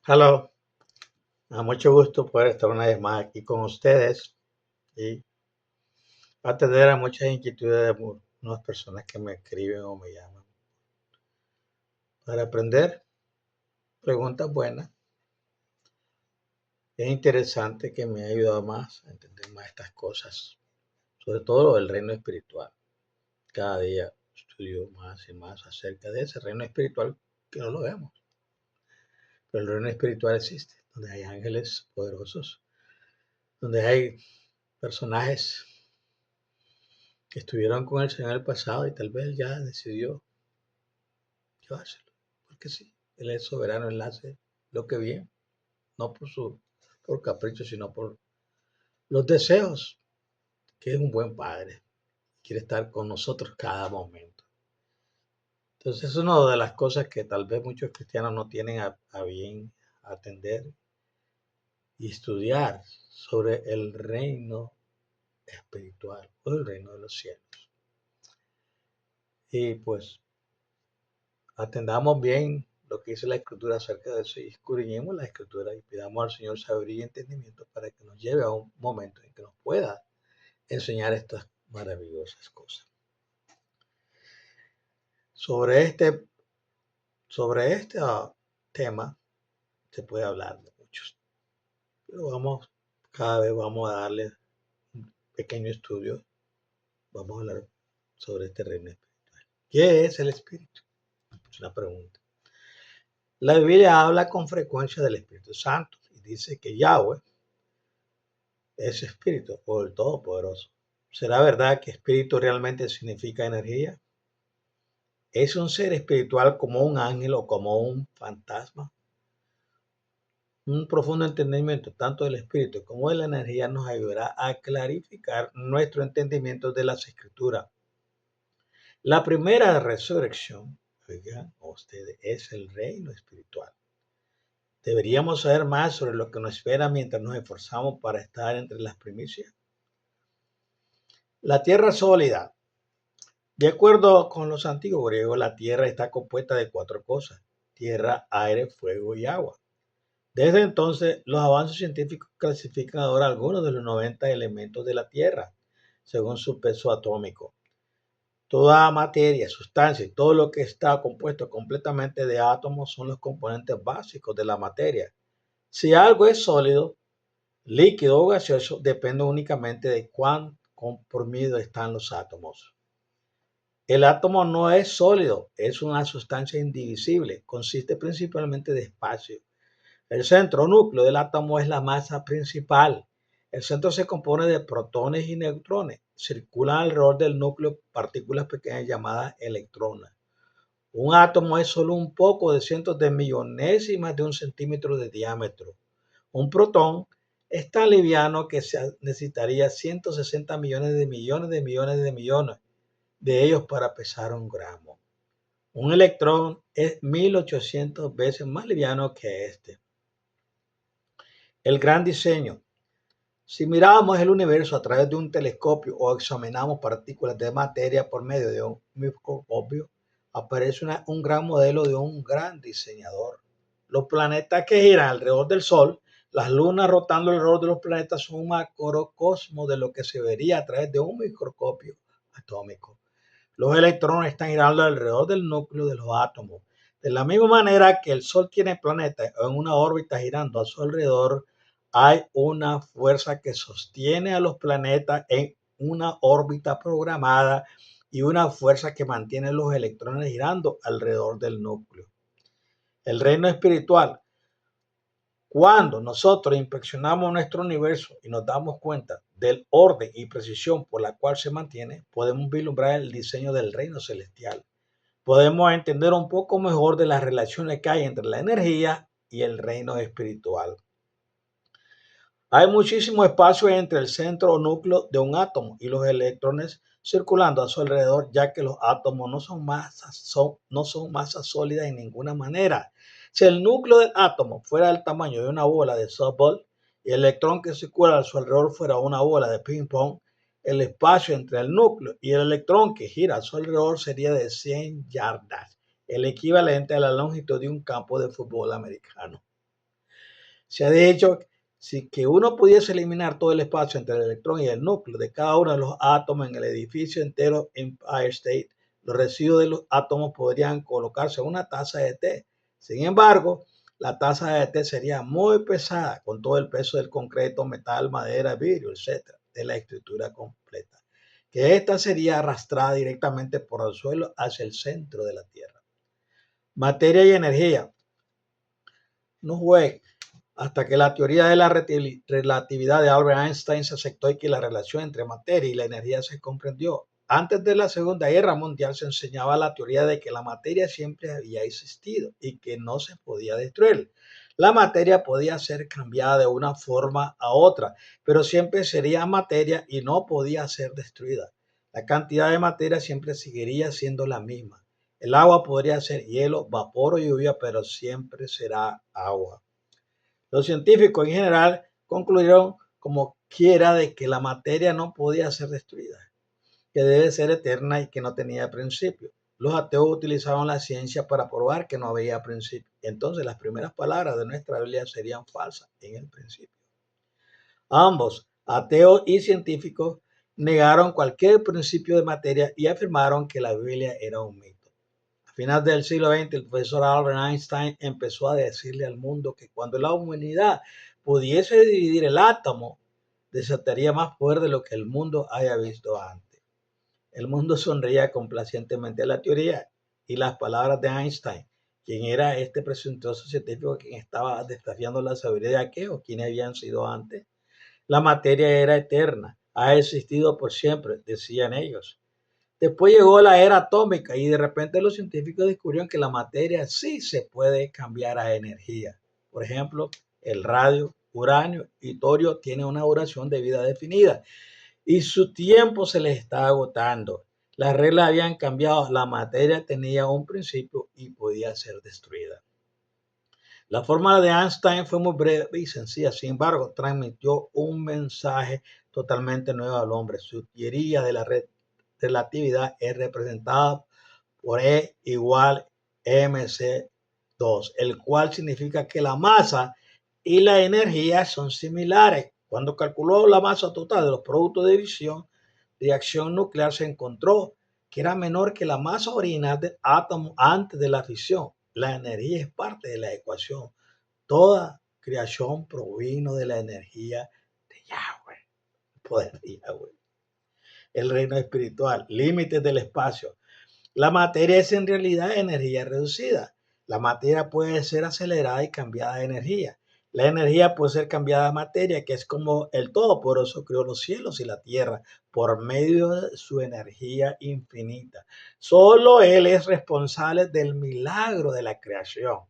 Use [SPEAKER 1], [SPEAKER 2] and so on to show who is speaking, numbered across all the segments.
[SPEAKER 1] Hello, mucho gusto poder estar una vez más aquí con ustedes y atender a muchas inquietudes de unas personas que me escriben o me llaman para aprender preguntas buenas. Es interesante que me ha ayudado más a entender más estas cosas, sobre todo el reino espiritual. Cada día estudio más y más acerca de ese reino espiritual que no lo vemos, pero el reino espiritual existe, donde hay ángeles poderosos, donde hay personajes que estuvieron con el Señor en el pasado y tal vez ya decidió llevárselo, porque sí, Él es soberano, Él hace lo que bien, no por capricho, sino por los deseos, que es un buen padre, quiere estar con nosotros cada momento. Entonces es una de las cosas que tal vez muchos cristianos no tienen a bien atender y estudiar sobre el reino espiritual o el reino de los cielos. Y pues atendamos bien lo que dice la Escritura acerca de eso y escudriñemos la Escritura y pidamos al Señor sabiduría y entendimiento para que nos lleve a un momento en que nos pueda enseñar estas maravillosas cosas. Sobre este, sobre este tema se puede hablar de muchos, pero cada vez vamos a darle un pequeño estudio, vamos a hablar sobre este reino espiritual. ¿Qué es el espíritu? Es una pregunta. La Biblia habla con frecuencia del Espíritu Santo y dice que Yahweh es espíritu o el Todopoderoso. ¿Será verdad que espíritu realmente significa energía? ¿Es un ser espiritual como un ángel o como un fantasma? Un profundo entendimiento tanto del espíritu como de la energía nos ayudará a clarificar nuestro entendimiento de las escrituras. La primera resurrección, oigan ustedes, es el reino espiritual. ¿Deberíamos saber más sobre lo que nos espera mientras nos esforzamos para estar entre las primicias? La tierra sólida. De acuerdo con los antiguos griegos, la tierra está compuesta de cuatro cosas: tierra, aire, fuego y agua. Desde entonces, los avances científicos clasifican ahora algunos de los 90 elementos de la tierra, según su peso atómico. Toda materia, sustancia y todo lo que está compuesto completamente de átomos son los componentes básicos de la materia. Si algo es sólido, líquido o gaseoso, depende únicamente de cuán comprimidos están los átomos. El átomo no es sólido, es una sustancia indivisible, consiste principalmente de espacio. El centro o núcleo del átomo es la masa principal. El centro se compone de protones y neutrones. Circulan alrededor del núcleo partículas pequeñas llamadas electrones. Un átomo es solo un poco de cientos de millonésimas de un centímetro de diámetro. Un protón es tan liviano que se necesitaría 160 millones de millones de millones de millones de ellos para pesar un gramo. Un electrón es 1800 veces más liviano que este. El gran diseño. Si miramos el universo a través de un telescopio o examinamos partículas de materia por medio de un microscopio, aparece un gran modelo de un gran diseñador. Los planetas que giran alrededor del Sol, las lunas rotando alrededor de los planetas son un macrocosmo de lo que se vería a través de un microscopio atómico. Los electrones están girando alrededor del núcleo de los átomos. De la misma manera que el Sol tiene planetas en una órbita girando a su alrededor, hay una fuerza que sostiene a los planetas en una órbita programada y una fuerza que mantiene los electrones girando alrededor del núcleo. El reino espiritual. Cuando nosotros inspeccionamos nuestro universo y nos damos cuenta del orden y precisión por la cual se mantiene, podemos vislumbrar el diseño del reino celestial. Podemos entender un poco mejor de las relaciones que hay entre la energía y el reino espiritual. Hay muchísimo espacio entre el centro o núcleo de un átomo y los electrones circulando a su alrededor, ya que los átomos no son masa sólida en ninguna manera. Si el núcleo del átomo fuera del tamaño de una bola de softball y el electrón que circula a su alrededor fuera una bola de ping pong, el espacio entre el núcleo y el electrón que gira a su alrededor sería de 100 yardas, el equivalente a la longitud de un campo de fútbol americano. Se ha dicho que uno pudiese eliminar todo el espacio entre el electrón y el núcleo de cada uno de los átomos en el edificio entero Empire State, los residuos de los átomos podrían colocarse en una taza de té. Sin embargo, la taza de té sería muy pesada con todo el peso del concreto, metal, madera, vidrio, etcétera, de la estructura completa, que ésta sería arrastrada directamente por el suelo hacia el centro de la Tierra. Materia y energía. No fue hasta que la teoría de la relatividad de Albert Einstein se aceptó y que la relación entre materia y la energía se comprendió. Antes de la Segunda Guerra Mundial se enseñaba la teoría de que la materia siempre había existido y que no se podía destruir. La materia podía ser cambiada de una forma a otra, pero siempre sería materia y no podía ser destruida. La cantidad de materia siempre seguiría siendo la misma. El agua podría ser hielo, vapor o lluvia, pero siempre será agua. Los científicos en general concluyeron como quiera de que la materia no podía ser destruida, que debe ser eterna y que no tenía principio. Los ateos utilizaban la ciencia para probar que no había principio. Entonces las primeras palabras de nuestra Biblia serían falsas en el principio. Ambos, ateos y científicos, negaron cualquier principio de materia y afirmaron que la Biblia era un mito. A finales del siglo XX, el profesor Albert Einstein empezó a decirle al mundo que cuando la humanidad pudiese dividir el átomo, desataría más poder de lo que el mundo haya visto antes. El mundo sonreía complacientemente a la teoría y las palabras de Einstein, quien era este presuntuoso científico quien estaba desafiando la sabiduría de aquellos quienes habían sido antes. La materia era eterna, ha existido por siempre, decían ellos. Después llegó la era atómica y de repente los científicos descubrieron que la materia sí se puede cambiar a energía. Por ejemplo, el radio, uranio y torio tienen una duración de vida definida y su tiempo se les está agotando. Las reglas habían cambiado, la materia tenía un principio y podía ser destruida. La fórmula de Einstein fue muy breve y sencilla, sin embargo, transmitió un mensaje totalmente nuevo al hombre. Su teoría de la relatividad es representada por E igual mc2, el cual significa que la masa y la energía son similares. Cuando calculó la masa total de los productos de reacción nuclear, se encontró que era menor que la masa original del átomo antes de la fisión. La energía es parte de la ecuación. Toda creación provino de la energía de Yahweh, el poder de Yahweh. El reino espiritual, límites del espacio. La materia es en realidad energía reducida. La materia puede ser acelerada y cambiada a energía. La energía puede ser cambiada a materia, que es como el Todopoderoso creó los cielos y la tierra por medio de su energía infinita. Solo Él es responsable del milagro de la creación.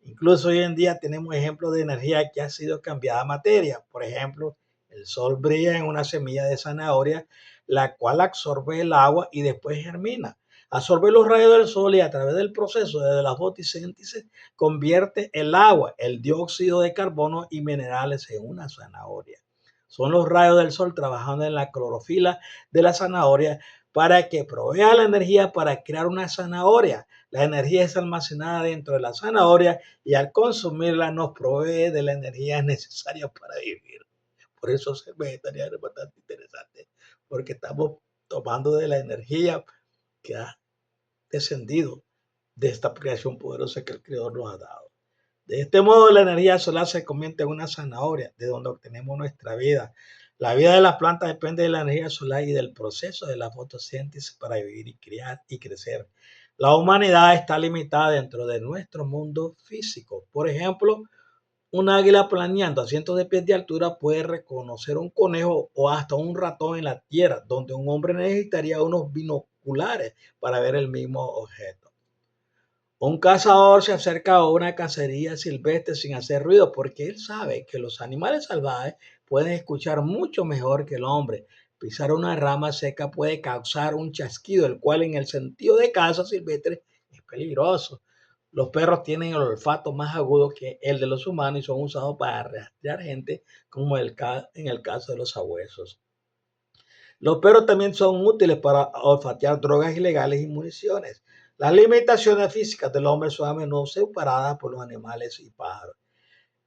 [SPEAKER 1] Incluso hoy en día tenemos ejemplos de energía que ha sido cambiada a materia. Por ejemplo, el sol brilla en una semilla de zanahoria, la cual absorbe el agua y después germina. Absorbe los rayos del sol y a través del proceso de la fotosíntesis convierte el agua, el dióxido de carbono y minerales en una zanahoria. Son los rayos del sol trabajando en la clorofila de la zanahoria para que provea la energía para crear una zanahoria. La energía es almacenada dentro de la zanahoria y al consumirla nos provee de la energía necesaria para vivir. Por eso ser vegetariano es bastante interesante, porque estamos tomando de la energía que ha descendido de esta creación poderosa que el Creador nos ha dado. De este modo, la energía solar se convierte en una zanahoria de donde obtenemos nuestra vida. La vida de las plantas depende de la energía solar y del proceso de la fotosíntesis para vivir y criar y crecer. La humanidad está limitada dentro de nuestro mundo físico. Por ejemplo, un águila planeando a cientos de pies de altura puede reconocer un conejo o hasta un ratón en la tierra, donde un hombre necesitaría unos binoculares para ver el mismo objeto. Un cazador se acerca a una cacería silvestre sin hacer ruido porque él sabe que los animales salvajes pueden escuchar mucho mejor que el hombre. Pisar una rama seca puede causar un chasquido, el cual en el sentido de caza silvestre es peligroso. Los perros tienen el olfato más agudo que el de los humanos y son usados para rastrear gente, como en el caso de los sabuesos. Los perros también son útiles para olfatear drogas ilegales y municiones. Las limitaciones físicas del hombre son a menudo superadas por los animales y pájaros.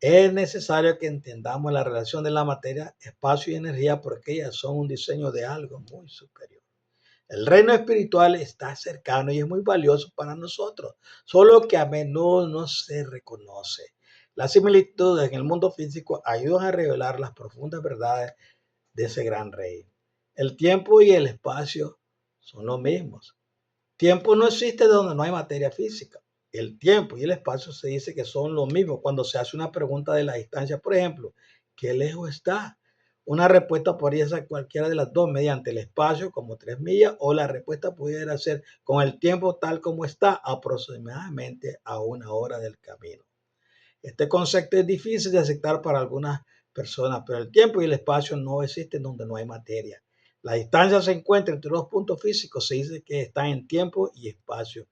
[SPEAKER 1] Es necesario que entendamos la relación de la materia, espacio y energía porque ellas son un diseño de algo muy superior. El reino espiritual está cercano y es muy valioso para nosotros, solo que a menudo no se reconoce. Las similitudes en el mundo físico ayudan a revelar las profundas verdades de ese gran reino. El tiempo y el espacio son los mismos. Tiempo no existe donde no hay materia física. El tiempo y el espacio se dice que son lo mismo cuando se hace una pregunta de la distancia. Por ejemplo, ¿qué lejos está? Una respuesta podría ser cualquiera de las dos mediante el espacio, como 3 millas, o la respuesta pudiera ser con el tiempo tal como está, aproximadamente a 1 hora del camino. Este concepto es difícil de aceptar para algunas personas, pero el tiempo y el espacio no existen donde no hay materia. La distancia se encuentra entre dos puntos físicos, se dice que están en tiempo y espacio.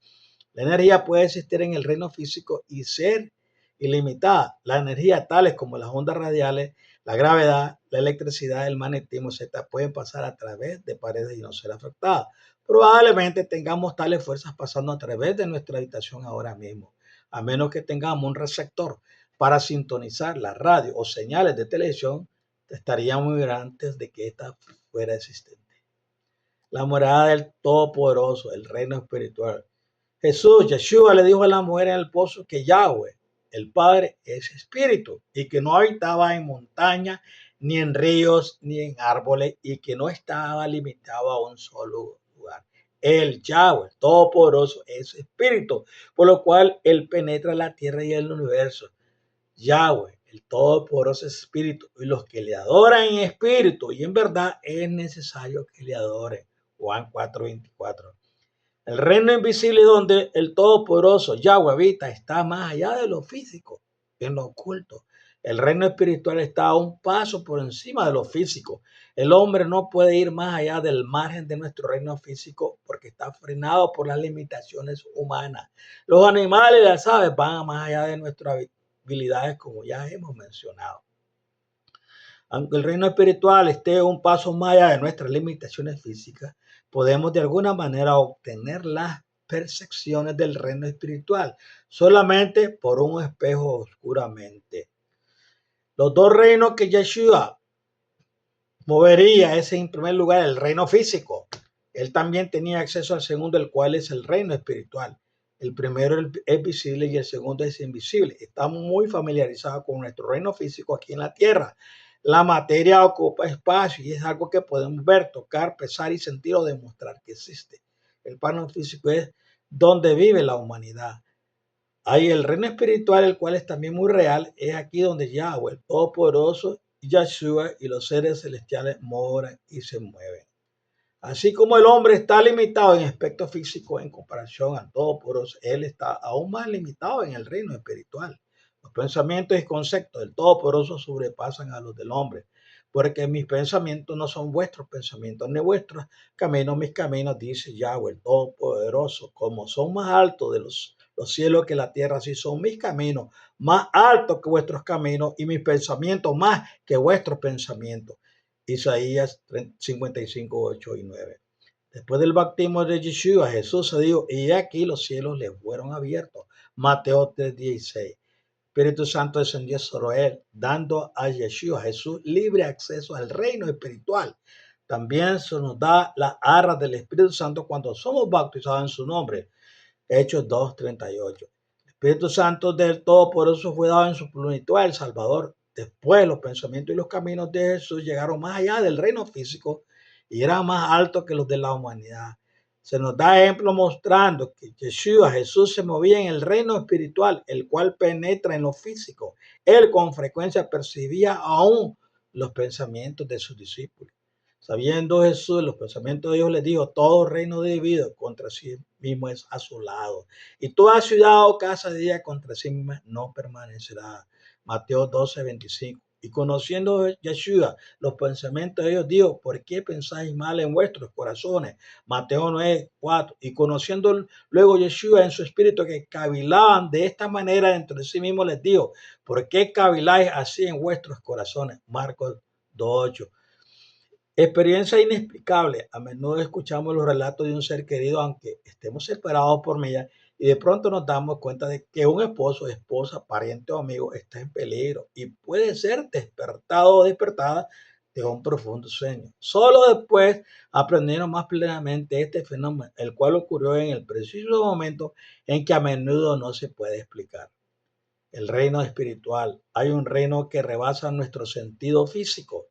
[SPEAKER 1] La energía puede existir en el reino físico y ser ilimitada. Las energías tales como las ondas radiales, la gravedad, la electricidad, el magnetismo, etcétera, pueden pasar a través de paredes y no ser afectadas. Probablemente tengamos tales fuerzas pasando a través de nuestra habitación ahora mismo, a menos que tengamos un receptor para sintonizar la radio o señales de televisión, estaríamos muy antes de que esta fuera existente. La morada del Todopoderoso, el reino espiritual. Jesús, Yeshua, le dijo a la mujer en el pozo que Yahweh, el Padre, es espíritu y que no habitaba en montañas, ni en ríos, ni en árboles, y que no estaba limitado a un solo lugar. El Yahweh, Todopoderoso, es espíritu, por lo cual Él penetra la tierra y el universo. Yahweh, el Todopoderoso es espíritu, y los que le adoran en espíritu y en verdad es necesario que le adoren. Juan 4:24. El reino invisible donde el Todopoderoso Yahweh habita está más allá de lo físico, en lo oculto. El reino espiritual está a un paso por encima de lo físico. El hombre no puede ir más allá del margen de nuestro reino físico porque está frenado por las limitaciones humanas. Los animales y las aves van más allá de nuestras habilidades, como ya hemos mencionado. Aunque el reino espiritual esté un paso más allá de nuestras limitaciones físicas, podemos de alguna manera obtener las percepciones del reino espiritual solamente por un espejo oscuramente. Los dos reinos que Yeshua movería es en primer lugar el reino físico. Él también tenía acceso al segundo, el cual es el reino espiritual. El primero es visible y el segundo es invisible. Estamos muy familiarizados con nuestro reino físico aquí en la tierra. La materia ocupa espacio y es algo que podemos ver, tocar, pesar y sentir o demostrar que existe. El plano físico es donde vive la humanidad. Hay el reino espiritual, el cual es también muy real. Es aquí donde Yahweh, el Todopoderoso, Yahshua y los seres celestiales moran y se mueven. Así como el hombre está limitado en aspecto físico en comparación al Todopoderoso, él está aún más limitado en el reino espiritual. Los pensamientos y conceptos del Todopoderoso sobrepasan a los del hombre, porque mis pensamientos no son vuestros pensamientos, ni vuestros caminos mis caminos, dice Yahweh, el Todopoderoso. Como son más altos de los cielos que la tierra, así son mis caminos más altos que vuestros caminos y mis pensamientos más que vuestros pensamientos. Isaías 55, 8 y 9. Después del bautismo de Yeshua, Jesús se dijo, y aquí los cielos le fueron abiertos. Mateo 3:16. Espíritu Santo descendió sobre él, dando a Yeshua, Jesús, libre acceso al reino espiritual. También se nos da las arras del Espíritu Santo cuando somos bautizados en su nombre. Hechos 2:38. El Espíritu Santo del Todopoderoso fue dado en su plenitud al Salvador. Después los pensamientos y los caminos de Jesús llegaron más allá del reino físico y eran más altos que los de la humanidad. Se nos da ejemplo mostrando que Yeshua, Jesús, se movía en el reino espiritual, el cual penetra en lo físico. Él con frecuencia percibía aún los pensamientos de sus discípulos. Sabiendo Jesús los pensamientos de Dios, les dijo, todo reino dividido contra sí mismo es asolado. Y toda ciudad o casa de ella contra sí misma no permanecerá. Mateo 12:25. Y conociendo Yeshua los pensamientos de Dios, dijo, ¿por qué pensáis mal en vuestros corazones? Mateo 9:4. Y conociendo luego Yeshua en su espíritu que cavilaban de esta manera dentro de sí mismo, les dijo, ¿por qué caviláis así en vuestros corazones? Marcos 2:8. Experiencia inexplicable. A menudo escuchamos los relatos de un ser querido, aunque estemos separados por ella, y de pronto nos damos cuenta de que un esposo, esposa, pariente o amigo está en peligro y puede ser despertado o despertada de un profundo sueño. Solo después aprendieron más plenamente este fenómeno, el cual ocurrió en el preciso momento en que a menudo no se puede explicar. El reino espiritual. Hay un reino que rebasa nuestro sentido físico.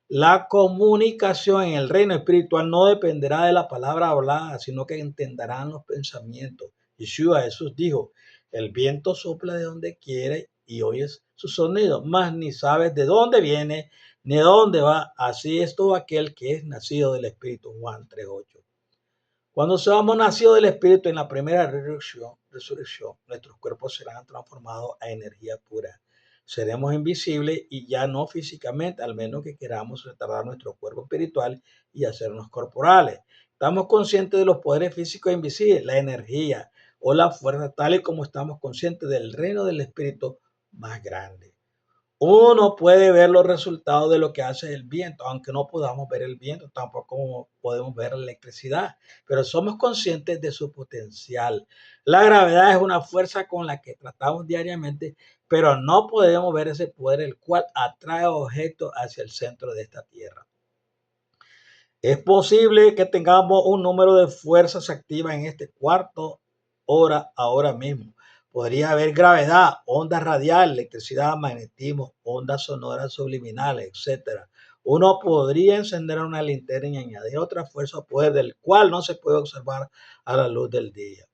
[SPEAKER 1] La comunicación en el reino espiritual no dependerá de la palabra hablada, sino que entenderán los pensamientos. Yeshua Jesús dijo, el viento sopla de donde quiere y oyes su sonido, mas ni sabes de dónde viene ni de dónde va. Así es todo aquel que es nacido del Espíritu. Juan 3:8. Cuando seamos nacidos del Espíritu en la primera resurrección, nuestros cuerpos serán transformados a energía pura. Seremos invisibles y ya no físicamente, al menos que queramos retardar nuestro cuerpo espiritual y hacernos corporales. Estamos conscientes de los poderes físicos invisibles, la energía o la fuerza, tal y como estamos conscientes del reino del Espíritu más grande. Uno puede ver los resultados de lo que hace el viento, aunque no podamos ver el viento, tampoco podemos ver la electricidad, pero somos conscientes de su potencial. La gravedad es una fuerza con la que tratamos diariamente, pero no podemos ver ese poder, el cual atrae objetos hacia el centro de esta tierra. Es posible que tengamos un número de fuerzas activas en este cuarto hora ahora mismo. Podría haber gravedad, ondas radiales, electricidad, magnetismo, ondas sonoras subliminales, etc. Uno podría encender una linterna y añadir otra fuerza o poder del cual no se puede observar a la luz del día.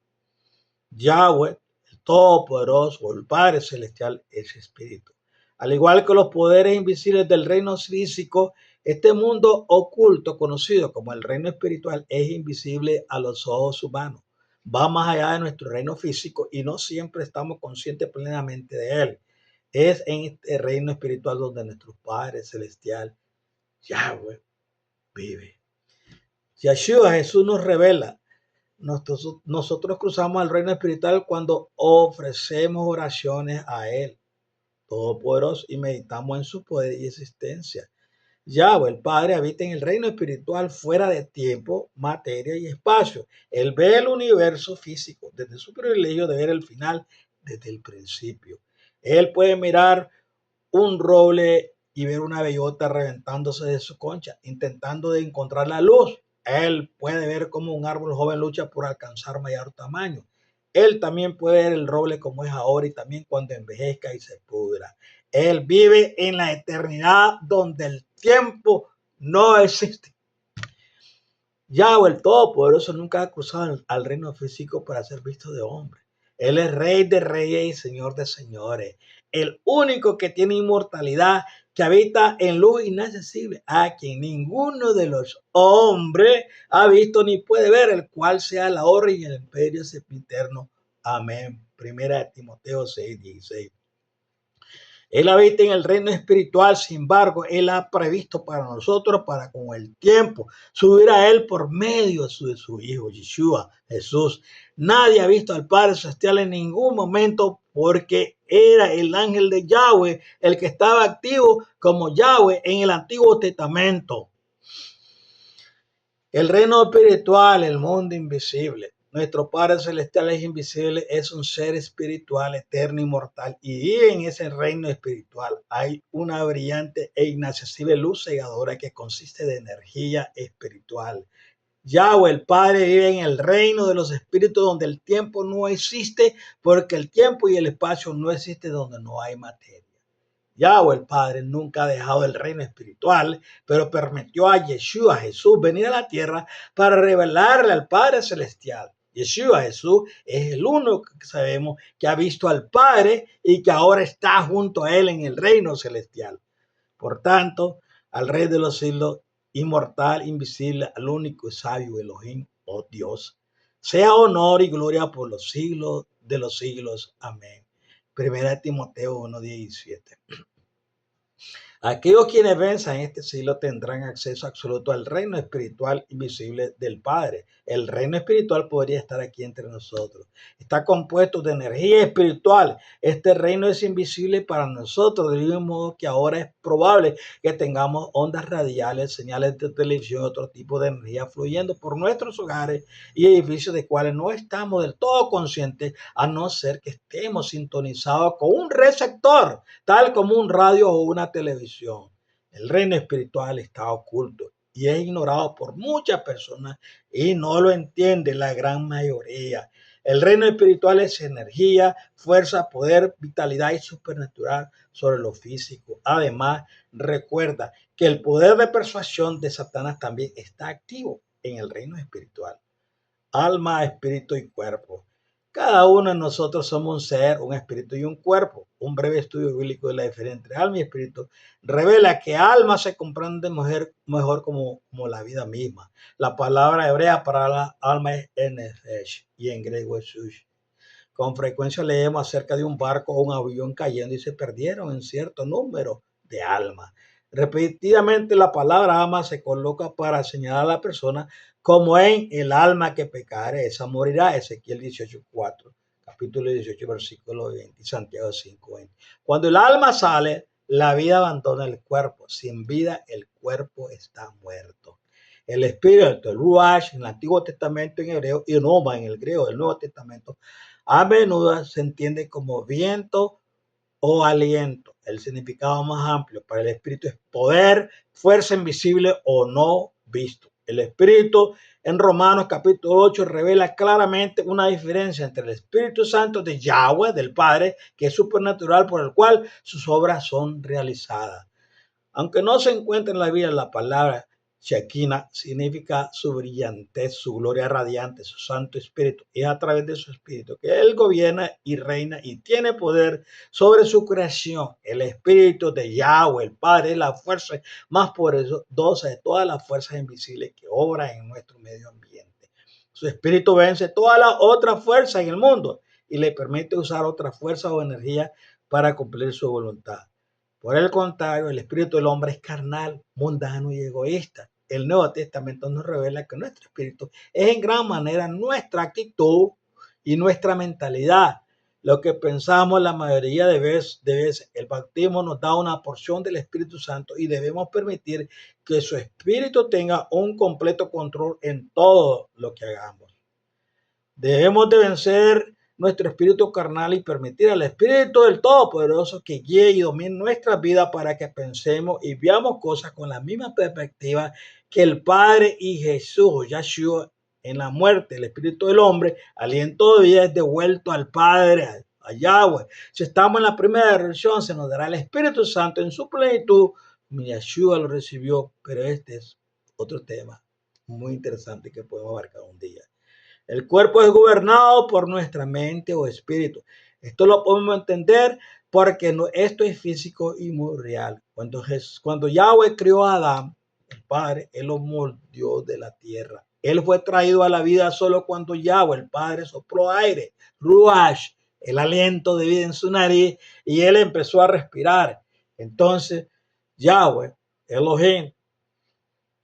[SPEAKER 1] Yahweh, el Todopoderoso, el Padre Celestial, es espíritu. Al igual que los poderes invisibles del reino físico, este mundo oculto, conocido como el reino espiritual, es invisible a los ojos humanos. Va más allá de nuestro reino físico y no siempre estamos conscientes plenamente de él. Es en este reino espiritual donde nuestro Padre Celestial, Yahweh, vive. Yeshua, Jesús nos revela. Nosotros cruzamos al reino espiritual cuando ofrecemos oraciones a Él, Todopoderoso, y meditamos en su poder y existencia. Yahweh, el Padre, habita en el reino espiritual fuera de tiempo, materia y espacio. Él ve el universo físico desde su privilegio de ver el final desde el principio. Él puede mirar un roble y ver una bellota reventándose de su concha, intentando de encontrar la luz. Él puede ver cómo un árbol joven lucha por alcanzar mayor tamaño. Él también puede ver el roble como es ahora y también cuando envejezca y se pudra. Él vive en la eternidad donde el tiempo no existe. Yahweh, el Todopoderoso, nunca ha cruzado al reino físico para ser visto de hombre. Él es Rey de Reyes y Señor de Señores. El único que tiene inmortalidad, que habita en luz inaccesible, a quien ninguno de los hombres ha visto ni puede ver, el cual sea la honra y el imperio sempiterno. Amén. Primera de Timoteo 6:16. Él habita en el reino espiritual, sin embargo, Él ha previsto para nosotros, para con el tiempo, subir a Él por medio de su Hijo, Yeshua, Jesús. Nadie ha visto al Padre Celestial en ningún momento porque era el ángel de Yahweh el que estaba activo como Yahweh en el Antiguo Testamento. El reino espiritual, el mundo invisible. Nuestro Padre Celestial es invisible, es un ser espiritual, eterno, inmortal, y vive en ese reino espiritual. Hay una brillante e inaccesible luz cegadora que consiste de energía espiritual. Yahweh, el Padre, vive en el reino de los espíritus donde el tiempo no existe, porque el tiempo y el espacio no existen donde no hay materia. Yahweh, el Padre, nunca ha dejado el reino espiritual, pero permitió a Yeshua, Jesús, venir a la tierra para revelarle al Padre Celestial. Yeshua, Jesús, es el único que sabemos que ha visto al Padre y que ahora está junto a Él en el reino celestial. Por tanto, al Rey de los siglos, inmortal, invisible, al único y sabio Elohim, oh Dios, sea honor y gloria por los siglos de los siglos. Amén. Primera de Timoteo 1:17. Aquellos quienes venzan en este siglo tendrán acceso absoluto al reino espiritual invisible del Padre. El reino espiritual podría estar aquí entre nosotros. Está compuesto de energía espiritual. Este reino es invisible para nosotros, del mismo modo que ahora es probable que tengamos ondas radiales, señales de televisión, otro tipo de energía fluyendo por nuestros hogares y edificios de cuales no estamos del todo conscientes, a no ser que estemos sintonizados con un receptor, tal como un radio o una televisión. El reino espiritual está oculto y es ignorado por muchas personas y no lo entiende la gran mayoría. El reino espiritual es energía, fuerza, poder, vitalidad y supernatural sobre lo físico. Además, recuerda que el poder de persuasión de Satanás también está activo en el reino espiritual. Alma, espíritu y cuerpo. Cada uno de nosotros somos un ser, un espíritu y un cuerpo. Un breve estudio bíblico de la diferencia entre alma y espíritu revela que alma se comprende mejor como la vida misma. La palabra hebrea para la alma es nefesh y en griego es sush. Con frecuencia leemos acerca de un barco o un avión cayendo y se perdieron en cierto número de almas. Repetidamente la palabra alma se coloca para señalar a la persona como en el alma que pecare, esa morirá. Ezequiel 18:4, capítulo 18, versículo 20, Santiago 5:20. Cuando el alma sale, la vida abandona el cuerpo. Sin vida, el cuerpo está muerto. El espíritu, el ruach, en el Antiguo Testamento en hebreo, y noma en el griego del Nuevo Testamento, a menudo se entiende como viento o aliento. El significado más amplio para el espíritu es poder, fuerza invisible o no visto. El espíritu en Romanos capítulo 8 revela claramente una diferencia entre el Espíritu Santo de Yahweh, del Padre, que es supernatural, por el cual sus obras son realizadas. Aunque no se encuentra en la Biblia la palabra Shekinah, significa su brillantez, su gloria radiante, su Santo Espíritu. Y es a través de su Espíritu que Él gobierna y reina y tiene poder sobre su creación. El Espíritu de Yahweh, el Padre, es la fuerza más poderosa de todas las fuerzas invisibles que obran en nuestro medio ambiente. Su Espíritu vence todas las otras fuerzas en el mundo y le permite usar otra fuerza o energía para cumplir su voluntad. Por el contrario, el espíritu del hombre es carnal, mundano y egoísta. El Nuevo Testamento nos revela que nuestro espíritu es en gran manera nuestra actitud y nuestra mentalidad. Lo que pensamos la mayoría de veces, el bautismo nos da una porción del Espíritu Santo y debemos permitir que su espíritu tenga un completo control en todo lo que hagamos. Debemos de vencer nuestro espíritu carnal y permitir al Espíritu del Todopoderoso que guíe y domine nuestras vidas para que pensemos y veamos cosas con la misma perspectiva que el Padre y Jesús, Yahshua, en la muerte. El Espíritu del hombre, aliento de vida, es devuelto al Padre, a Yahweh. Si estamos en la primera resurrección, se nos dará el Espíritu Santo en su plenitud. Yahshua lo recibió, pero este es otro tema muy interesante que podemos abarcar un día. El cuerpo es gobernado por nuestra mente o espíritu. Esto lo podemos entender porque esto es físico y muy real. Cuando Yahweh crió a Adán, el Padre, Él lo moldeó de la tierra. Él fue traído a la vida solo cuando Yahweh, el Padre, sopló aire, Ruach, el aliento de vida en su nariz, y Él empezó a respirar. Entonces, Yahweh, Elohim,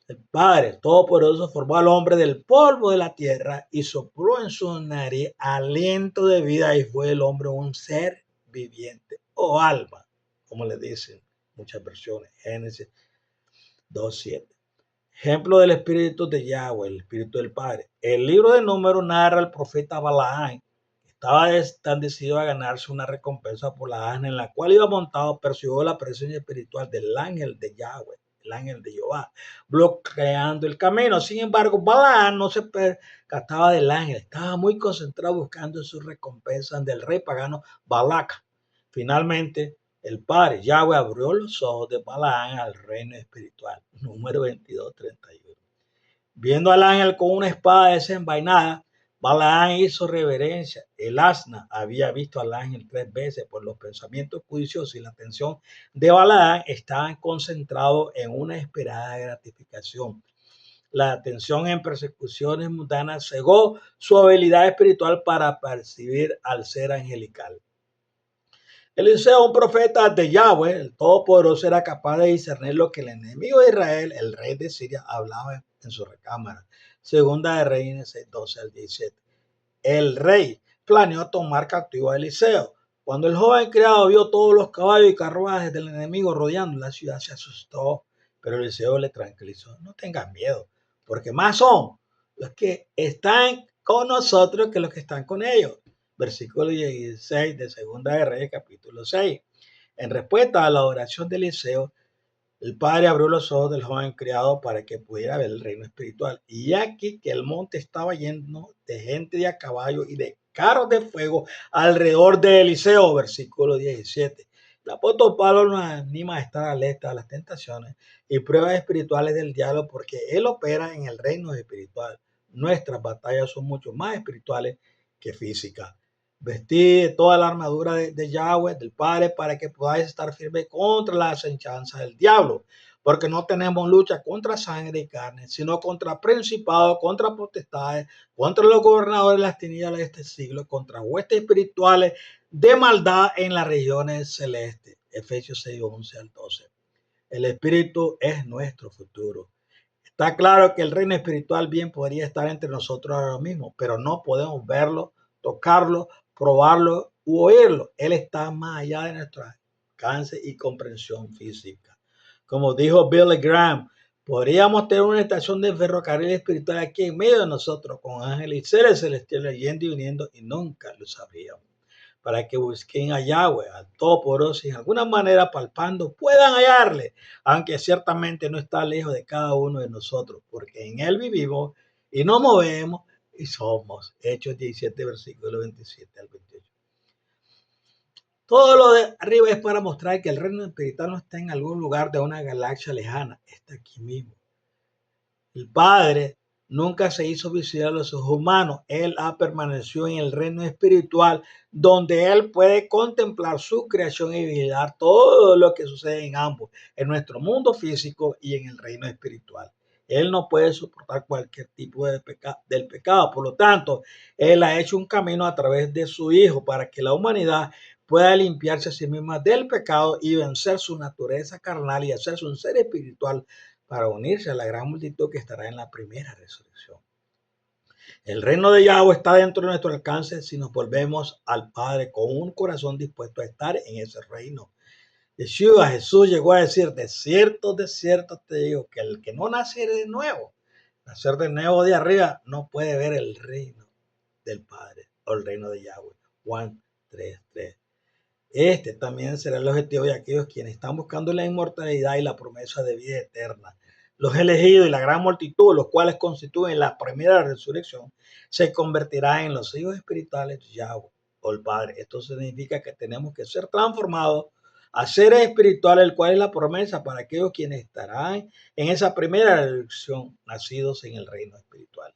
[SPEAKER 1] el Padre Todopoderoso formó al hombre del polvo de la tierra y sopló en su nariz aliento de vida y fue el hombre un ser viviente o alma, como le dicen muchas versiones. Génesis 2:7. Ejemplo del espíritu de Yahweh, el espíritu del Padre. El libro de Números narra al profeta Balaam. Estaba tan decidido a ganarse una recompensa por la asna en la cual iba montado, percibió la presencia espiritual del ángel de Yahweh, el ángel de Jehová, bloqueando el camino. Sin embargo, Balaam no se percataba del ángel, estaba muy concentrado buscando su recompensa del rey pagano Balac. Finalmente, el Padre Yahweh abrió los ojos de Balaam al reino espiritual. Número 22:31. Viendo al ángel con una espada desenvainada, Balaam hizo reverencia. El asna había visto al ángel 3 veces por los pensamientos juiciosos y la atención de Balaam estaban concentrados en una esperada gratificación. La atención en persecuciones mundanas cegó su habilidad espiritual para percibir al ser angelical. Eliseo, un profeta de Yahweh, el Todopoderoso, era capaz de discernir lo que el enemigo de Israel, el rey de Siria, hablaba en su recámara. Segunda de Reyes 6, 12 al 17. El rey planeó tomar cautivo a Eliseo. Cuando el joven criado vio todos los caballos y carruajes del enemigo rodeando la ciudad, se asustó. Pero Eliseo le tranquilizó: no tengas miedo, porque más son los que están con nosotros que los que están con ellos. Versículo 16 de Segunda de Reyes, capítulo 6. En respuesta a la oración de Eliseo, el padre abrió los ojos del joven criado para que pudiera ver el reino espiritual. Y aquí que el monte estaba lleno de gente de a caballo y de carros de fuego alrededor de Eliseo. Versículo 17. El apóstol Pablo nos anima a estar alerta a las tentaciones y pruebas espirituales del diablo, porque él opera en el reino espiritual. Nuestras batallas son mucho más espirituales que físicas. Vestid toda la armadura de Yahweh, del Padre, para que podáis estar firmes contra la acechanza del diablo. Porque no tenemos lucha contra sangre y carne, sino contra principados, contra potestades, contra los gobernadores de las tinieblas de este siglo, contra huestes espirituales de maldad en las regiones celestes. Efesios 6, 11 al 12. El Espíritu es nuestro futuro. Está claro que el reino espiritual bien podría estar entre nosotros ahora mismo, pero no podemos verlo, tocarlo, probarlo u oírlo. Él está más allá de nuestro alcance y comprensión física. Como dijo Billy Graham, podríamos tener una estación de ferrocarril espiritual aquí en medio de nosotros, con ángeles y seres celestiales yendo y viniendo, y nunca lo sabríamos. Para que busquen a Yahweh, al Todopoderoso, y en alguna manera palpando puedan hallarle, aunque ciertamente no está lejos de cada uno de nosotros, porque en él vivimos y nos movemos y somos. Hechos 17, versículo 27 al 28. Todo lo de arriba es para mostrar que el reino espiritual no está en algún lugar de una galaxia lejana, está aquí mismo. El Padre nunca se hizo visible a los ojos humanos. Él ha permanecido en el reino espiritual, donde Él puede contemplar su creación y vigilar todo lo que sucede en ambos, en nuestro mundo físico y en el reino espiritual. Él no puede soportar cualquier tipo del pecado. Por lo tanto, Él ha hecho un camino a través de su Hijo para que la humanidad pueda limpiarse a sí misma del pecado y vencer su naturaleza carnal y hacerse un ser espiritual para unirse a la gran multitud que estará en la primera resurrección. El reino de Yahweh está dentro de nuestro alcance si nos volvemos al Padre con un corazón dispuesto a estar en ese reino. Yeshua, Jesús llegó a decir: de cierto te digo, que el que no nace de nuevo, nacer de nuevo de arriba, no puede ver el reino del Padre o el reino de Yahweh. Juan 3:3. Este también será el objetivo de aquellos quienes están buscando la inmortalidad y la promesa de vida eterna. Los elegidos y la gran multitud, los cuales constituyen la primera resurrección, se convertirán en los hijos espirituales de Yahweh o el Padre. Esto significa que tenemos que ser transformados a seres espirituales, el cual es la promesa para aquellos quienes estarán en esa primera resurrección, nacidos en el reino espiritual.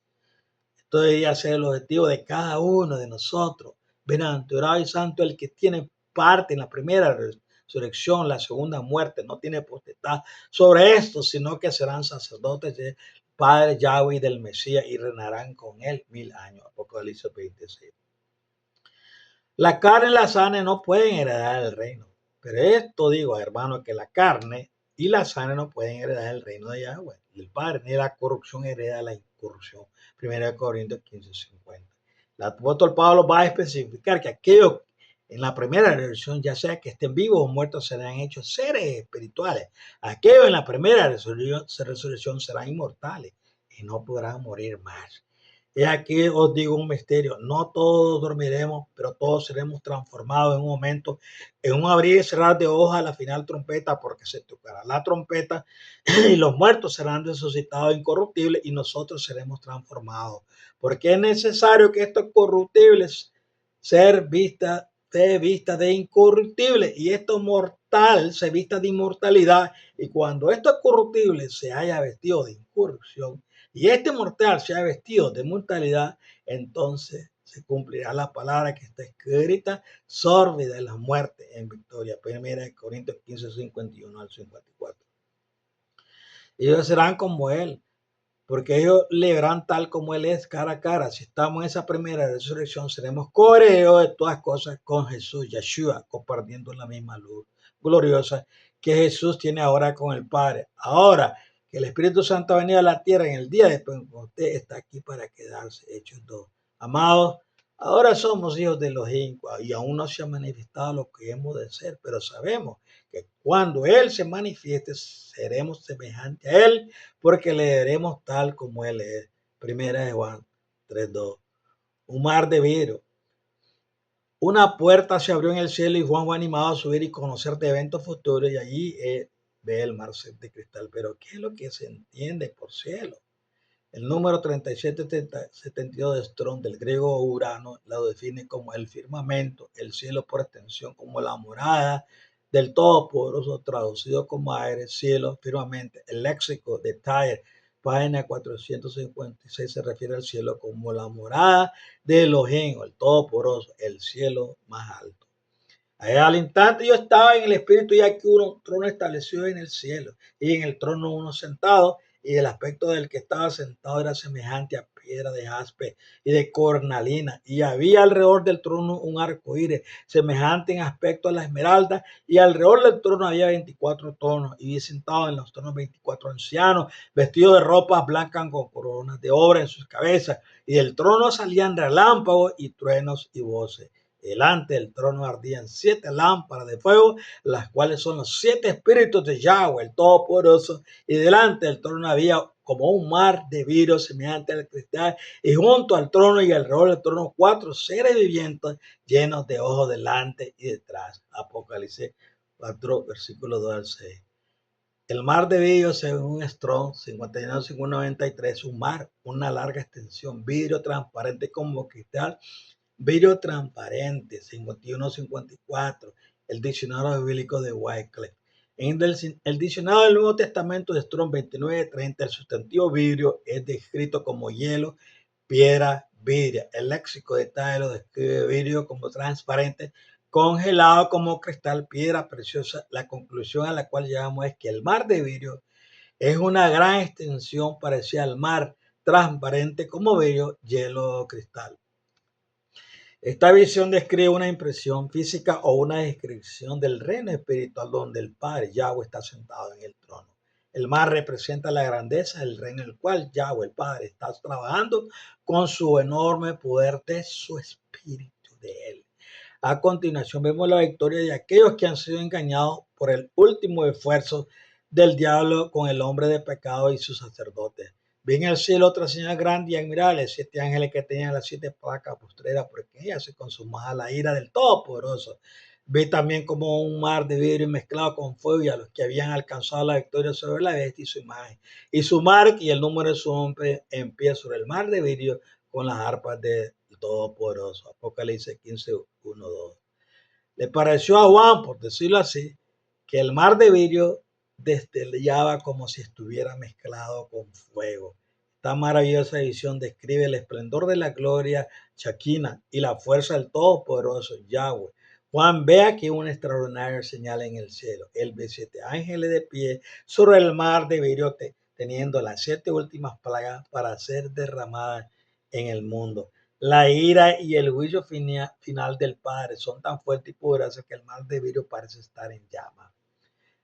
[SPEAKER 1] Esto debería ser el objetivo de cada uno de nosotros. Bienaventurado y santo el que tiene parte en la primera resurrección, la segunda muerte, no tiene potestad sobre esto, sino que serán sacerdotes del Padre Yahweh y del Mesías y reinarán con él 1000 años. Apocalipsis 26. La carne y la sangre no pueden heredar el reino. Pero esto digo, hermano, que la carne y la sangre no pueden heredar el reino de Yahweh, del Padre, ni la corrupción hereda la incorrupción. 1 Corintios 15:50. El apóstol Pablo va a especificar que aquellos en la primera resurrección, ya sea que estén vivos o muertos, serán hechos seres espirituales. Aquellos en la primera resurrección serán inmortales y no podrán morir más. Y aquí os digo un misterio: no todos dormiremos, pero todos seremos transformados en un momento, en un abrir y cerrar de ojos a la final trompeta, porque se tocará la trompeta y los muertos serán resucitados incorruptibles y nosotros seremos transformados. Porque es necesario que estos corruptibles ser vista de incorruptible y esto mortal se vista de inmortalidad. Y cuando esto corruptible se haya vestido de incorrupción y este mortal se ha vestido de mortalidad, entonces se cumplirá la palabra que está escrita: sórbida de la muerte en victoria. 1 Corintios 15, 51 al 54. Ellos serán como él, porque ellos le verán tal como Él es, cara a cara. Si estamos en esa primera resurrección, seremos coherederos de todas cosas con Jesús, Yeshua, compartiendo la misma luz gloriosa que Jesús tiene ahora con el Padre. Ahora que el Espíritu Santo ha venido a la tierra en el día de Pentecostés, está aquí para quedarse. Hechos 2. Amados, ahora somos hijos de Elohim y aún no se ha manifestado lo que hemos de ser, pero sabemos que cuando Él se manifieste, seremos semejantes a Él, porque le veremos tal como Él es. Primera de Juan 3:2. Un mar de vidrio. Una puerta se abrió en el cielo y Juan fue animado a subir y conocer de eventos futuros, y allí ve el mar de cristal. Pero ¿qué es lo que se entiende por cielo? El número 3772 de Strong, del griego Urano, lo define como el firmamento, el cielo por extensión, como la morada del Todopoderoso, traducido como aire, cielo, firmamente. El léxico de Tyre, página 456, se refiere al cielo como la morada de Elohim, el Todopoderoso, el cielo más alto. Allá al instante yo estaba en el espíritu, y aquí un trono establecido en el cielo, y en el trono uno sentado, y el aspecto del que estaba sentado era semejante a piedra de jaspe y de cornalina, y había alrededor del trono un arco iris semejante en aspecto a la esmeralda, y alrededor del trono había 24 tronos, y vi sentados en los tronos 24 ancianos, vestidos de ropas blancas con coronas de oro en sus cabezas, y del trono salían relámpagos y truenos y voces. Delante del trono ardían 7 lámparas de fuego, las cuales son los 7 espíritus de Yahweh, el Todopoderoso, y delante del trono había como un mar de vidrio semejante al cristal, y junto al trono y alrededor del trono 4 seres vivientes llenos de ojos delante y detrás. Apocalipsis 4, versículos 2 al 6. El mar de vidrio, según Strong 51-593, un mar, una larga extensión, vidrio transparente como cristal, vidrio transparente, 51-54, el diccionario bíblico de Wycliffe. En el diccionario del Nuevo Testamento de Strong 29-30, el sustantivo vidrio es descrito como hielo, piedra, vidrio. El léxico de Tyler describe vidrio como transparente, congelado como cristal, piedra preciosa. La conclusión a la cual llegamos es que el mar de vidrio es una gran extensión parecida al mar, transparente como vidrio, hielo o cristal. Esta visión describe una impresión física o una descripción del reino espiritual donde el Padre Yahweh está sentado en el trono. El mar representa la grandeza del reino en el cual Yahweh, el Padre, está trabajando con su enorme poder de su espíritu de él. A continuación vemos la victoria de aquellos que han sido engañados por el último esfuerzo del diablo con el hombre de pecado y sus sacerdotes. Vi en el cielo otra señal grande y admirable, 7 ángeles que tenían las 7 placas postreras, porque en ellas se consumaba la ira del Todopoderoso. Vi también como un mar de vidrio mezclado con fuego, y a los que habían alcanzado la victoria sobre la bestia y su imagen, y su marca y el número de su nombre, en pie sobre el mar de vidrio con las arpas del Todopoderoso. Apocalipsis 15:1-2. Le pareció a Juan, por decirlo así, que el mar de vidrio destellaba como si estuviera mezclado con fuego. Esta maravillosa visión describe el esplendor de la gloria Shekinah y la fuerza del Todopoderoso Yahweh. Juan ve aquí una extraordinaria señal en el cielo. Él ve 7 ángeles de pie sobre el mar de vidrio, teniendo las 7 últimas plagas para ser derramadas en el mundo. La ira y el juicio final del Padre son tan fuertes y poderosos que el mar de vidrio parece estar en llamas.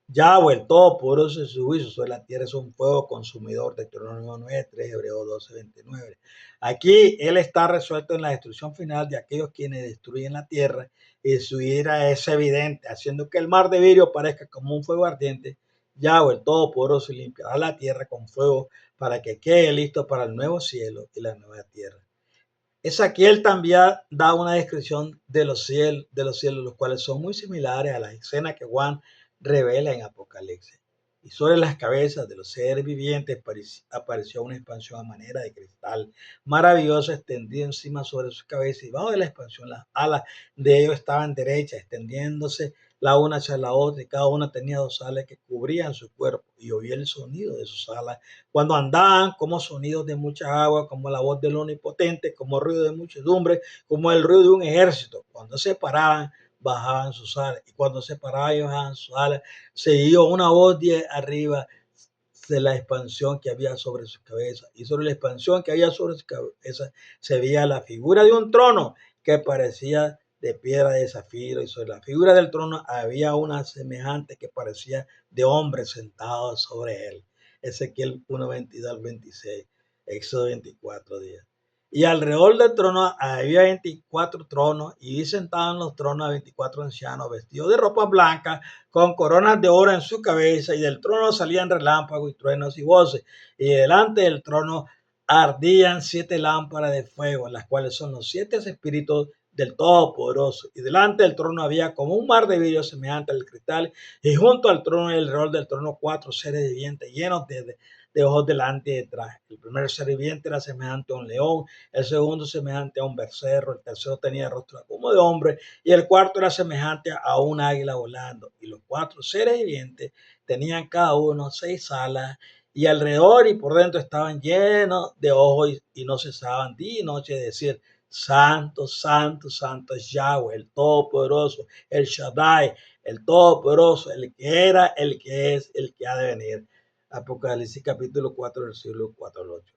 [SPEAKER 1] Yahweh, el Todopoderoso, y su juicio sobre la tierra es un fuego consumidor. Deuteronomio 9:3, Hebreos 12:29. Aquí él está resuelto en la destrucción final de aquellos quienes destruyen la tierra, y su ira es evidente, haciendo que el mar de vidrio parezca como un fuego ardiente. Yahweh, el Todopoderoso, limpiará la tierra con fuego para que quede listo para el nuevo cielo y la nueva tierra. Ezequiel también da una descripción de los cielos, los cuales son muy similares a las escenas que Juan revela en Apocalipsis. Y sobre las cabezas de los seres vivientes apareció una expansión a manera de cristal maravilloso extendido encima sobre sus cabezas, y bajo de la expansión las alas de ellos estaban derechas, extendiéndose la una hacia la otra, y cada una tenía 2 alas que cubrían su cuerpo, y oí el sonido de sus alas cuando andaban, como sonidos de mucha agua, como la voz del Omnipotente, como ruido de muchedumbre, como el ruido de un ejército. Cuando se paraban, bajaban sus alas, y cuando se paraban y bajaban sus alas, se oyó una voz de arriba: de la expansión que había sobre su cabeza. Y sobre la expansión que había sobre su cabeza se veía la figura de un trono que parecía de piedra de zafiro, y sobre la figura del trono había una semejante que parecía de hombre sentado sobre él. Ezequiel 1:22 al 26, Éxodo 24 días. Y alrededor del trono había 24 tronos, y sentados en los tronos 24 ancianos vestidos de ropa blanca, con coronas de oro en su cabeza, y del trono salían relámpagos y truenos y voces, y delante del trono ardían 7 lámparas de fuego, las cuales son los 7 espíritus del Todopoderoso. Y delante del trono había como un mar de vidrio semejante al cristal, y junto al trono y alrededor del trono 4 seres vivientes llenos de ojos delante y detrás. El primer ser viviente era semejante a un león, el segundo semejante a un becerro, el tercero tenía rostro como de hombre, y el cuarto era semejante a un águila volando. Y los 4 seres vivientes tenían cada uno 6 alas, y alrededor y por dentro estaban llenos de ojos, y no cesaban día y noche de decir: Santo, santo, santo es Yahweh, el Todopoderoso, el Shaddai, el Todopoderoso, el que era, el que es, el que ha de venir. Apocalipsis capítulo 4, versículo 4 al 8.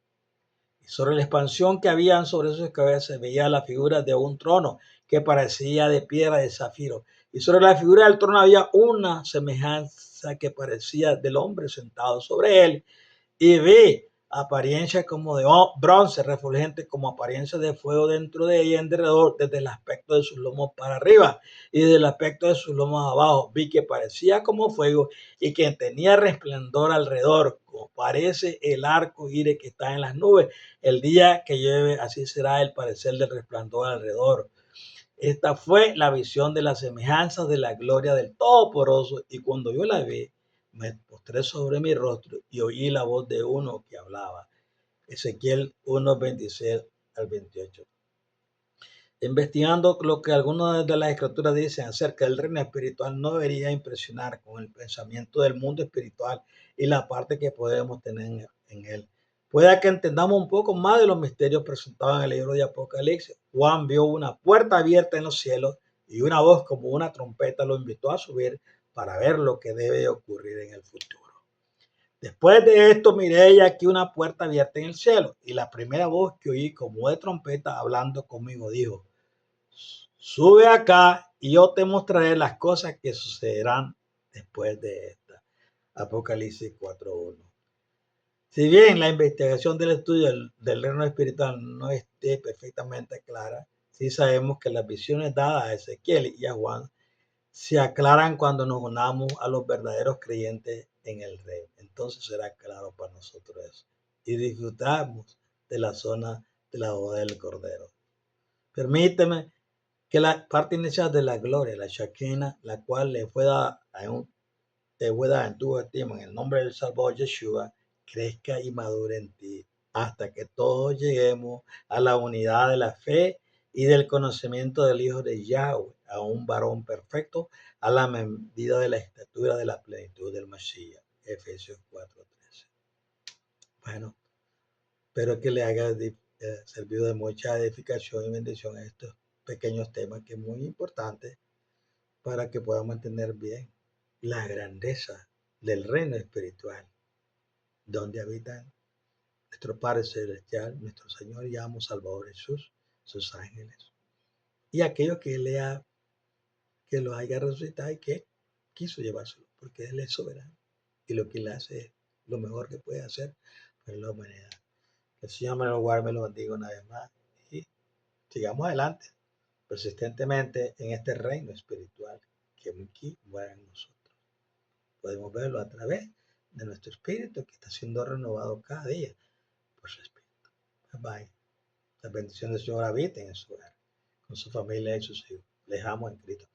[SPEAKER 1] Y sobre la expansión que habían sobre sus cabezas se veía la figura de un trono que parecía de piedra de zafiro. Y sobre la figura del trono había una semejanza que parecía del hombre sentado sobre él. Y vi apariencia como de bronce, refulgente como apariencia de fuego dentro de ella en derredor, desde el aspecto de sus lomos para arriba y desde el aspecto de sus lomos abajo. Vi que parecía como fuego y que tenía resplandor alrededor, como parece el arco iris que está en las nubes. El día que llueve, así será el parecer del resplandor alrededor. Esta fue la visión de las semejanzas de la gloria del Todopoderoso, y cuando yo la vi, me postré sobre mi rostro y oí la voz de uno que hablaba. Ezequiel 1:26 al 28. Investigando lo que algunas de las escrituras dicen acerca del reino espiritual, no debería impresionar con el pensamiento del mundo espiritual y la parte que podemos tener en él. Pueda que entendamos un poco más de los misterios presentados en el libro de Apocalipsis. Juan vio una puerta abierta en los cielos, y una voz como una trompeta lo invitó a subir para ver lo que debe ocurrir en el futuro. Después de esto miré aquí una puerta abierta en el cielo, y la primera voz que oí como de trompeta hablando conmigo dijo: Sube acá y yo te mostraré las cosas que sucederán después de esta. Apocalipsis 4:1. Si bien la investigación del estudio del reino espiritual no esté perfectamente clara, sí sabemos que las visiones dadas a Ezequiel y a Juan se aclaran cuando nos unamos a los verdaderos creyentes en el reino. Entonces será claro para nosotros eso. Y disfrutamos de la zona de la boda del Cordero. Permíteme que la parte inicial de la gloria, la Shekinah, la cual le fue dada en tu estima, en el nombre del Salvador Yeshua, crezca y madure en ti, hasta que todos lleguemos a la unidad de la fe y del conocimiento del Hijo de Yahweh, a un varón perfecto, a la medida de la estatura de la plenitud del Mashiach. Efesios 4:13. Bueno, espero que le haya servido de mucha edificación y bendición a estos pequeños temas, que es muy importante para que podamos entender bien la grandeza del reino espiritual, donde habitan nuestro Padre Celestial, nuestro Señor y amo Salvador Jesús, sus ángeles, y aquellos que los haya resucitado y que quiso llevárselo, porque Él es soberano, y lo que Él hace es lo mejor que puede hacer por la humanidad. Que el Señor me lo guarde, me lo bendiga una vez más, y sigamos adelante persistentemente en este reino espiritual que aquí mora en nosotros. Podemos verlo a través de nuestro espíritu, que está siendo renovado cada día por su espíritu. Bye bye. La bendición del Señor habita en su hogar, con su familia y sus hijos. Les amo en Cristo.